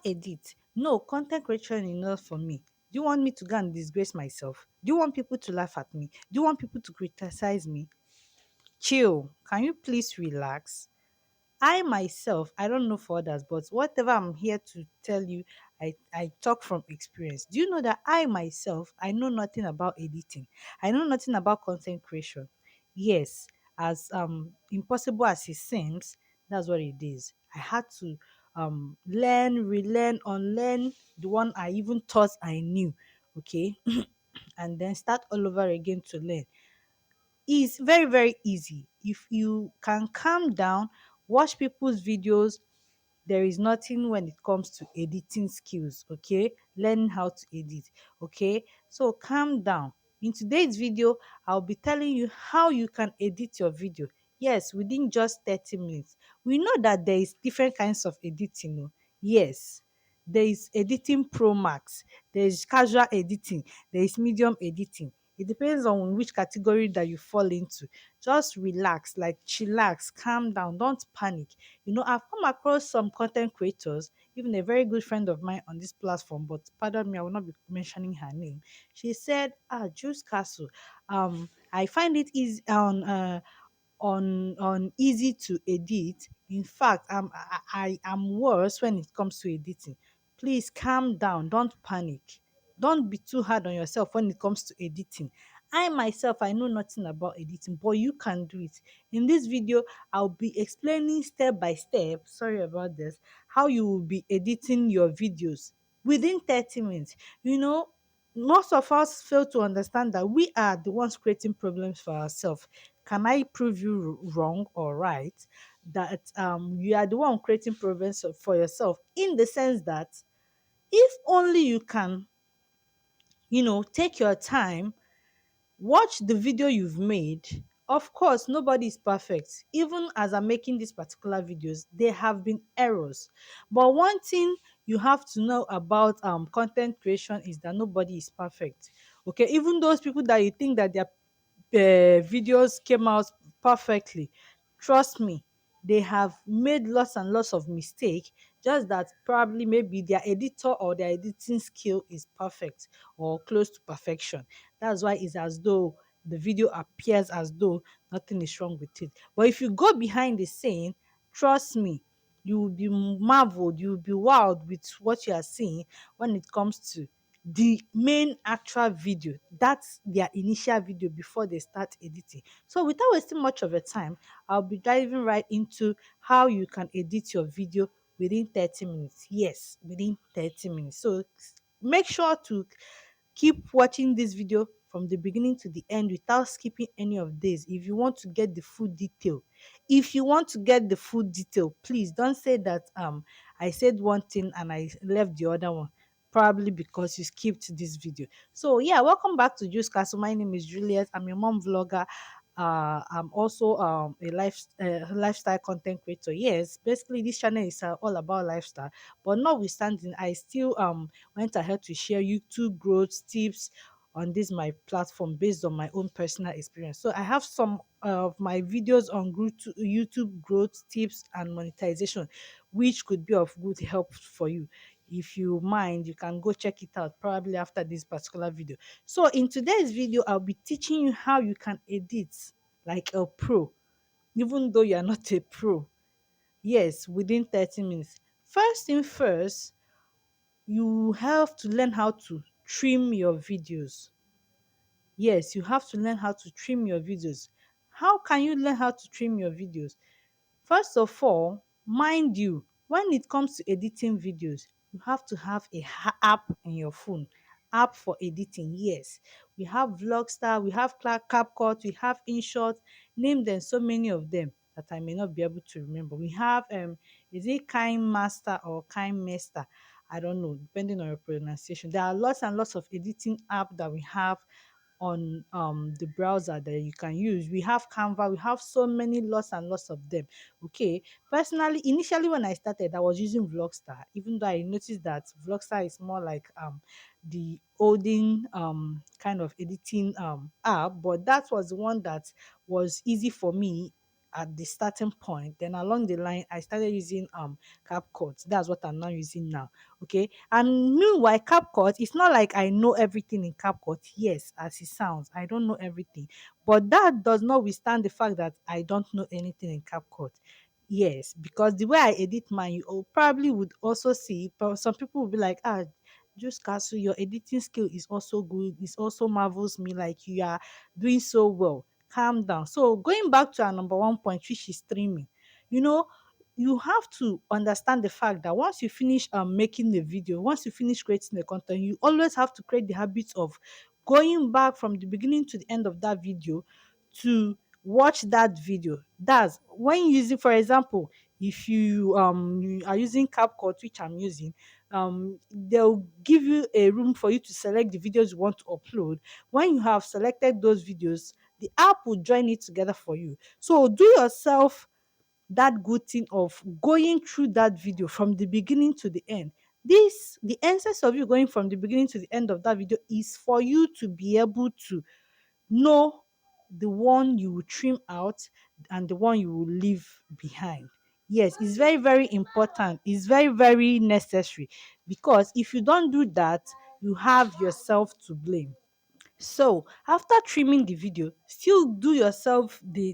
edit. No, content creation is not for me. Do you want me to go and disgrace myself? Do you want people to laugh at me? Do you want people to criticize me? Chill. Can you please relax? I myself, I don't know for others, but whatever I'm here to tell you, I talk from experience. Do you know that I myself, I know nothing about editing. I know nothing about content creation. Yes, as impossible as it seems, that's what it is. I had to learn, relearn, unlearn the one I even thought I knew. Okay. And then start all over again to learn. It's very, very easy. If you can calm down, watch people's videos, there is nothing when it comes to editing skills, okay? Learning how to edit, okay? So calm down. In today's video, I'll be telling you how you can edit your video. Yes, within just 30 minutes. We know that there is different kinds of editing. Oh. Yes, there is editing pro max, there is casual editing, there is medium editing. It depends on which category that you fall into. Just relax, like chillax, calm down, don't panic. You know, I've come across some content creators, even a very good friend of mine on this platform, but pardon me, I will not be mentioning her name. She said, Juice Castle, I find it easy on easy to edit. In fact, I am worse when it comes to editing. Please calm down, don't panic. Don't be too hard on yourself when it comes to editing. I myself, I know nothing about editing, but you can do it. In this video, I'll be explaining step by step, sorry about this, how you will be editing your videos within 30 minutes. You know, most of us fail to understand that we are the ones creating problems for ourselves. Can I prove you wrong or right? That you are the one creating problems for yourself, in the sense that if only you can, take your time, watch the video you've made. Of course, nobody is perfect. Even as I'm making these particular videos, there have been errors. But one thing you have to know about content creation is that nobody is perfect. Okay, even those people that you think that their videos came out perfectly, trust me, they have made lots and lots of mistake. Just that probably maybe their editor or their editing skill is perfect or close to perfection. That's why it's as though the video appears as though nothing is wrong with it. But if you go behind the scene, trust me, you will be marveled, you will be wowed with what you are seeing when it comes to the main actual video. That's their initial video before they start editing. So without wasting much of your time, I'll be diving right into how you can edit your video within 30 minutes. Yes, within 30 minutes. So make sure to keep watching this video from the beginning to the end without skipping any of this if you want to get the full detail. If you want to get the full detail, please don't say that I said one thing and I left the other one, probably because you skipped this video. So yeah, welcome back to Juice Castle. My name is Juliet. I'm your mom vlogger. I'm also a lifestyle content creator. Yes, basically this channel is all about lifestyle, but notwithstanding, I still went ahead to share YouTube growth tips on this my platform based on my own personal experience. So I have some of my videos on YouTube growth tips and monetization, which could be of good help for you. If you mind, you can go check it out probably after this particular video. So in today's video, I'll be teaching you how you can edit like a pro, even though you are not a pro. Yes, within 30 minutes. First thing first, you have to learn how to trim your videos. Yes, you have to learn how to trim your videos. How can you learn how to trim your videos? First of all, mind you, when it comes to editing videos, you have to have a app in your phone. App for editing, yes. We have Vlogstar, we have CapCut, we have InShot, name them, so many of them that I may not be able to remember. We have is it Kind Master or Kind Master? I don't know, depending on your pronunciation. There are lots and lots of editing app that we have on the browser that you can use. We have Canva, we have so many, lots and lots of them. Okay, personally, initially when I started, I was using Vlogstar, even though I noticed that Vlogstar is more like the olden kind of editing app, but that was the one that was easy for me at the starting point. Then along the line, I started using CapCut. That's what I'm now using now. Okay. And meanwhile, CapCut, it's not like I know everything in CapCut. Yes, as it sounds, I don't know everything. But that does not withstand the fact that I don't know anything in CapCut. Yes, because the way I edit mine, you probably would also see, but some people will be like, just Castle, your editing skill is also good. It also marvels me, like you are doing so well. Calm down. So going back to our number one point, which is streaming, you know, you have to understand the fact that once you finish making the video, once you finish creating the content, you always have to create the habit of going back from the beginning to the end of that video to watch that video. That's when using, for example, if you are using CapCut, which I'm using, they'll give you a room for you to select the videos you want to upload. When you have selected those videos, the app will join it together for you. So do yourself that good thing of going through that video from the beginning to the end. This the essence of you going from the beginning to the end of that video is for you to be able to know the one you will trim out and the one you will leave behind. Yes, it's very, very important. It's very, very necessary, because if you don't do that, you have yourself to blame. So after trimming the video, still do yourself the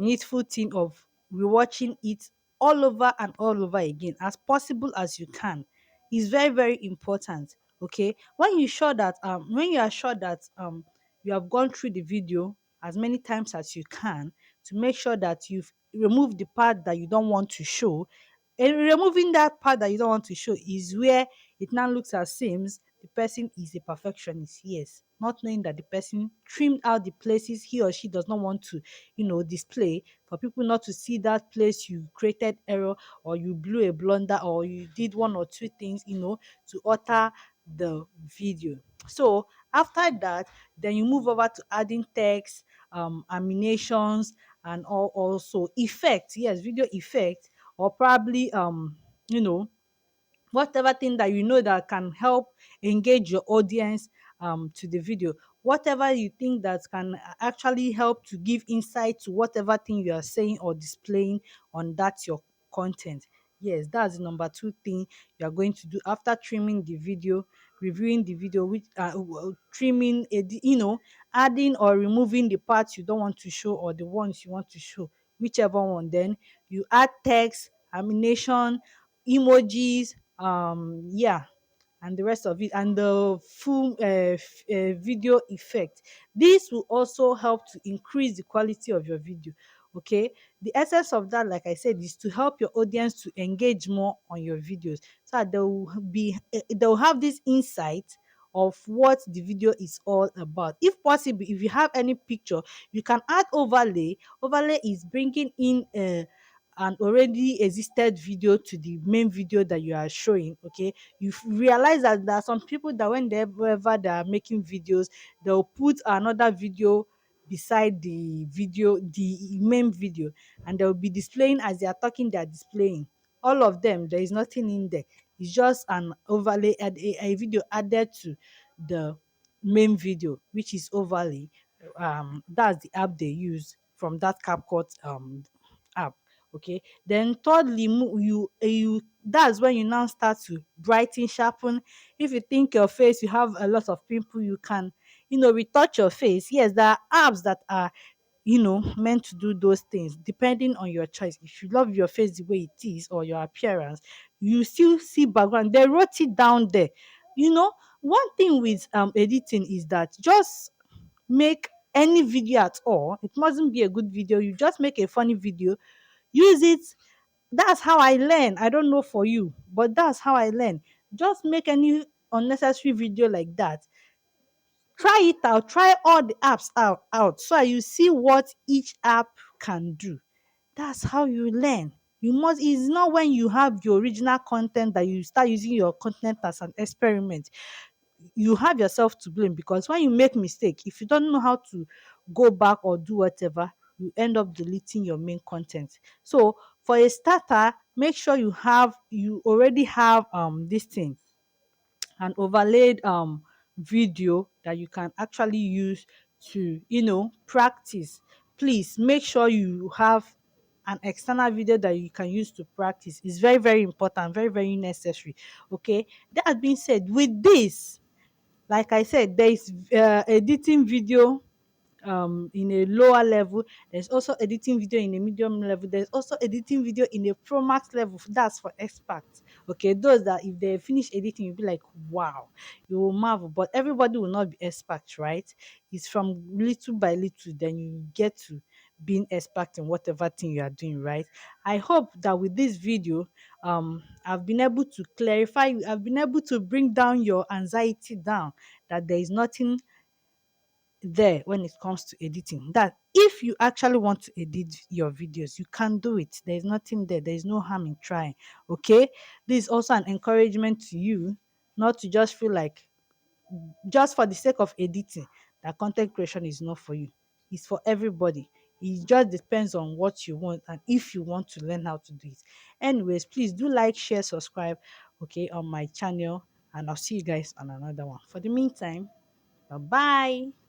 needful thing of rewatching it all over and all over again as possible as you can. It's very, very important. Okay, when you are sure that you have gone through the video as many times as you can, to make sure that you've removed the part that you don't want to show. And removing that part that you don't want to show is where it now looks as seems the person is a perfectionist. Yes, not knowing that the person trimmed out the places he or she does not want to, display, for people not to see that place you created error, or you blew a blunder, or you did one or two things, to alter the video. So after that, then you move over to adding text, animations, and also effects. Yes, video effects, or probably you know whatever thing that you know that can help engage your audience to the video, whatever you think that can actually help to give insight to whatever thing you are saying or displaying on that your content. Yes, that's the number two thing you are going to do after trimming the video, reviewing the video, which trimming, adding or removing the parts you don't want to show or the ones you want to show, whichever one. Then you add text, animation, emojis, yeah, and the rest of it, and the full video effect. This will also help to increase the quality of your video. Okay, the essence of that, like I said, is to help your audience to engage more on your videos, so that they'll have this insight of what the video is all about. If possible, if you have any picture, you can add overlay. Overlay is bringing in an already existed video to the main video that you are showing. Okay, you realize that there are some people that whenever they are making videos, they'll put another video beside the main video, and they'll be displaying as they are talking, they are displaying all of them. There is nothing in there. It's just an overlay, a video added to the main video, which is overlay. That's the app they use from that CapCut app. Okay, then thirdly, you that's when you now start to brighten, sharpen. If you think your face, you have a lot of pimple, you can retouch your face. Yes, there are apps that are meant to do those things depending on your choice. If you love your face the way it is, or your appearance, you still see background, they wrote it down there. One thing with editing is that just make any video at all. It mustn't be a good video, you just make a funny video, use it. That's how I learn. I don't know for you, but that's how I learn. Just make any unnecessary video like that. Try it out. Try all the apps out so that you see what each app can do. That's how you learn. You must It's not when you have your original content that you start using your content as an experiment. You have yourself to blame, because when you make mistake, if you don't know how to go back or do whatever, you end up deleting your main content. So for a starter, make sure you already have this thing, an overlaid video that you can actually use to practice please make sure you have an external video that you can use to practice. It's very, very important, very, very necessary. Okay. That being said, with this, like I said, there is editing video in a lower level. There's also editing video in a medium level. There's also editing video in a pro max level. That's for experts. Okay, those that if they finish editing, you'll be like, wow, you will marvel. But everybody will not be experts, right? It's from little by little, then you get to being expert in whatever thing you are doing, right? I hope that with this video, I've been able to clarify, I've been able to bring down your anxiety down, that there is nothing there when it comes to editing. That if you actually want to edit your videos, you can do it. There's nothing there. There's no harm in trying. Okay. This is also an encouragement to you not to just feel like just for the sake of editing that content creation is not for you. It's for everybody. It just depends on what you want and if you want to learn how to do it. Anyways, please do like, share, subscribe, okay, on my channel, and I'll see you guys on another one. For the meantime, bye bye.